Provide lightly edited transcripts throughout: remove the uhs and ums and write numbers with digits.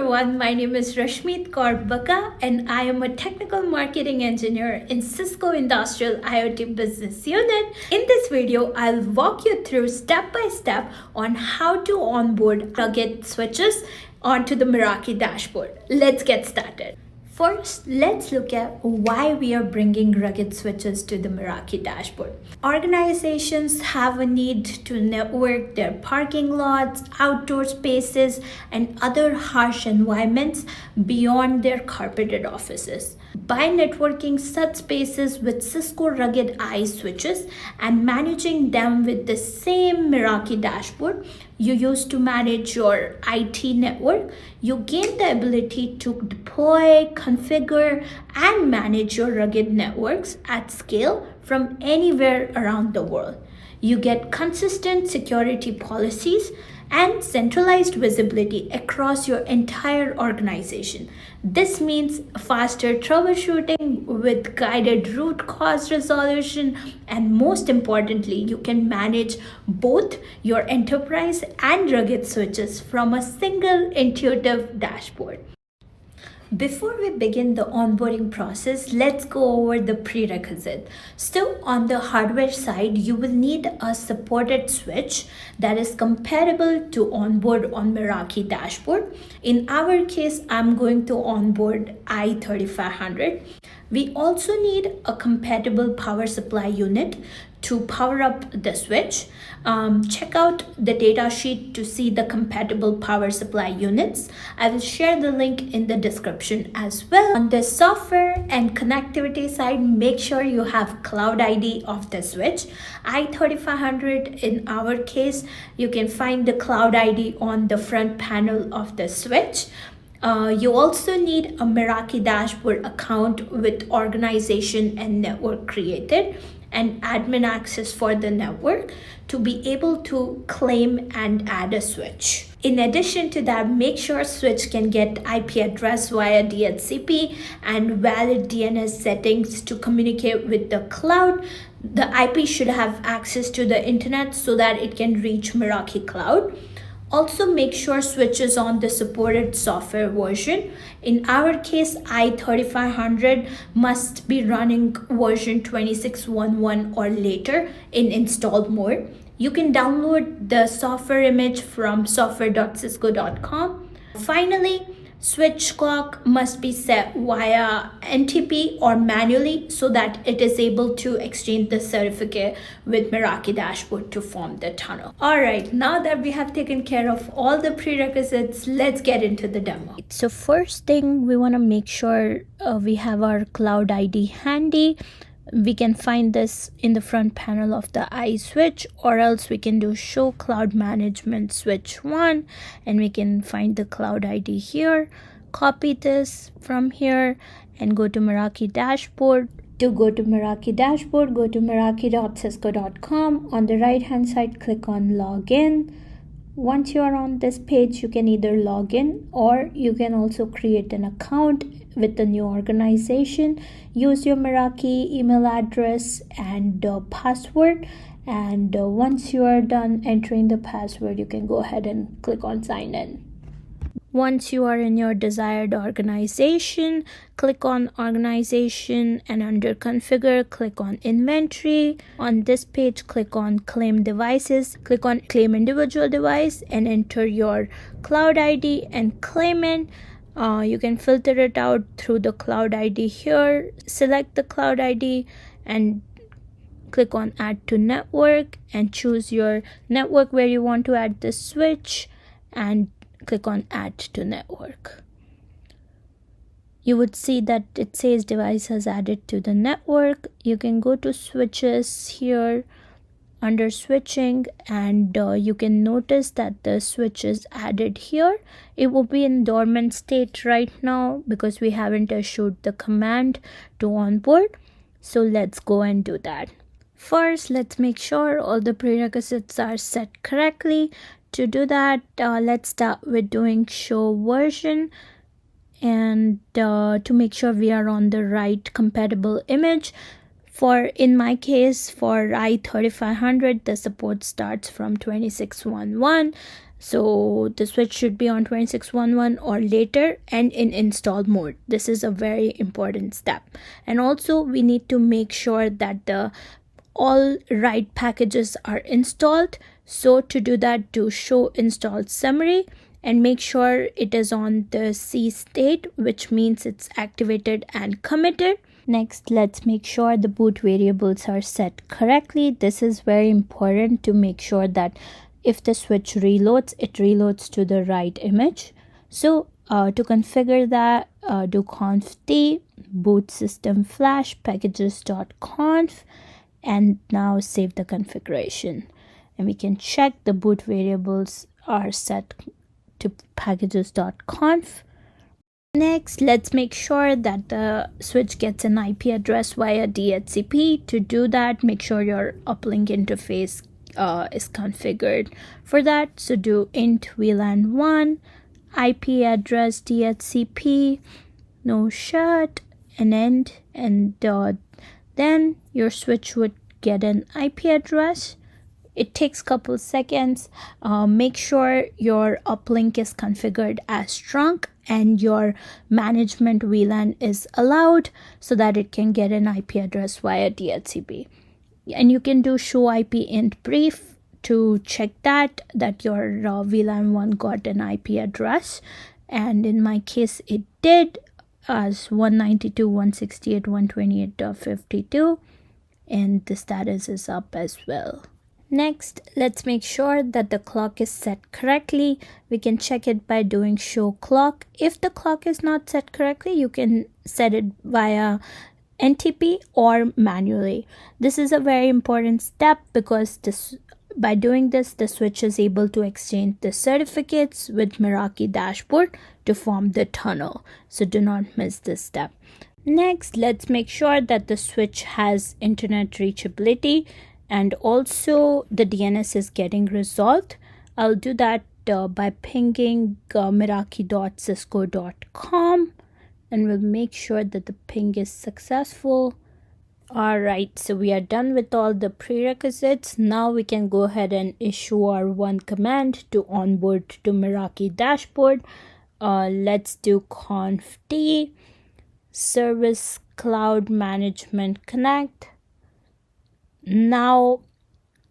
everyone, my name is Rashmeet Kaur Baka and I am a technical marketing engineer in Cisco Industrial IoT Business Unit. In this video, I'll walk you through step by step on how to onboard rugged switches onto the Meraki dashboard. Let's get started. First, let's look at why we are bringing rugged switches to the Meraki dashboard. Organizations have a need to network their parking lots, outdoor spaces, and other harsh environments beyond their carpeted offices. By networking such spaces with Cisco ruggedized switches and managing them with the same Meraki dashboard you use to manage your IT network, you gain the ability to deploy, configure, and manage your rugged networks at scale from anywhere around the world. You get consistent security policies and centralized visibility across your entire organization. This means faster troubleshooting with guided root cause resolution, and most importantly, you can manage both your enterprise and rugged switches from a single intuitive dashboard. Before we begin the onboarding process, let's go over the prerequisite. So on the hardware side, you will need a supported switch that is compatible to onboard on Meraki dashboard. In our case, I'm going to onboard IE3500. We also need a compatible power supply unit to power up the switch. Check out the data sheet to see the compatible power supply units. I will share the link in the description as well. On the software and connectivity side, make sure you have Cloud ID of the switch. IE3500, in our case, you can find the Cloud ID on the front panel of the switch. You also need a Meraki dashboard account with organization and network created and admin access for the network to be able to claim and add a switch. In addition to that, make sure switch can get IP address via DHCP and valid DNS settings to communicate with the cloud. The IP should have access to the internet so that it can reach Meraki cloud. Also, make sure switch is on the supported software version. In our case, IE3500 must be running version 26.11 or later in installed mode. You can download the software image from software.cisco.com. Finally, switch clock must be set via NTP or manually so that it is able to exchange the certificate with Meraki dashboard to form the tunnel. Alright, now that we have taken care of all the prerequisites, let's get into the demo. So first thing, we want to make sure we have our Cloud ID handy. We can find this in the front panel of the IE switch, or else we can do show cloud management switch 1 and we can find the Cloud ID here. Copy this from here and go to Meraki dashboard. To go to Meraki dashboard, go to meraki.cisco.com. On the right hand side, click on login. Once you are on this page, you can either log in or you can also create an account with the new organization. Use your Meraki email address and password, and once you are done entering the password, you can go ahead and click on sign in. Once you are in your desired organization, click on organization and under configure, click on inventory. On this page, click on claim devices, click on claim individual device and enter your Cloud ID and claim it. You can filter it out through the Cloud ID here. Select the Cloud ID and click on add to network and choose your network where you want to add the switch and click on add to network. You would see that it says device has added to the network. You can go to switches here under switching and you can notice that the switch is added here. It will be in dormant state right now because we haven't issued the command to onboard. So let's go and do that. First, let's make sure all the prerequisites are set correctly. To do that, let's start with doing show version and to make sure we are on the right compatible image. In my case, for IE3500, the support starts from 26.11. So the switch should be on 2611 or later and in install mode. This is a very important step. And also we need to make sure that the all right packages are installed. So to do that, do show installed summary and make sure it is on the C state, which means it's activated and committed. Next, let's make sure the boot variables are set correctly. This is very important to make sure that if the switch reloads, it reloads to the right image. So to configure that, do conf t boot system flash packages.conf and now save the configuration. And we can check the boot variables are set to packages.conf. Next, let's make sure that the switch gets an IP address via DHCP. To do that, make sure your uplink interface is configured for that. So do int VLAN1 IP address DHCP, no shut, and end, and then your switch would get an IP address. It takes a couple seconds. Make sure your uplink is configured as trunk and your management VLAN is allowed so that it can get an IP address via DHCP. And you can do show IP int brief to check that your VLAN 1 got an IP address. And in my case, it did as 192.168.128.52, and the status is up as well. Next, let's make sure that the clock is set correctly. We can check it by doing show clock. If the clock is not set correctly, you can set it via NTP or manually. This is a very important step because by doing this, the switch is able to exchange the certificates with Meraki Dashboard to form the tunnel. So do not miss this step. Next, let's make sure that the switch has internet reachability and also the DNS is getting resolved. I'll do that by pinging meraki.cisco.com, and we'll make sure that the ping is successful. Alright, so we are done with all the prerequisites. Now we can go ahead and issue our one command to onboard to Meraki Dashboard. Let's do conf t service cloud management connect. Now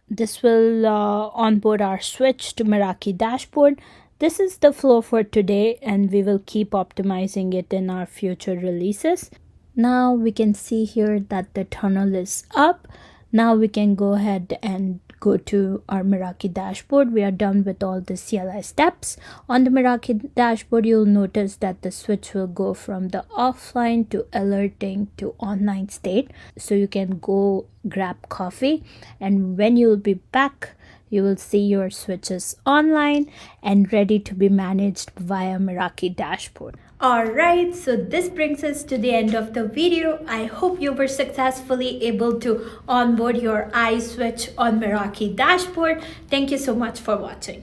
this will onboard our switch to Meraki Dashboard. This is the flow for today, and we will keep optimizing it in our future releases. Now we can see here that the tunnel is up. Now we can go ahead and go to our Meraki dashboard. We are done with all the CLI steps. On the Meraki dashboard, you'll notice that the switch will go from the offline to alerting to online state. So you can go grab coffee, and when you'll be back, you will see your switches online and ready to be managed via Meraki dashboard. Alright, so this brings us to the end of the video. I hope you were successfully able to onboard your IE switch on Meraki dashboard. Thank you so much for watching.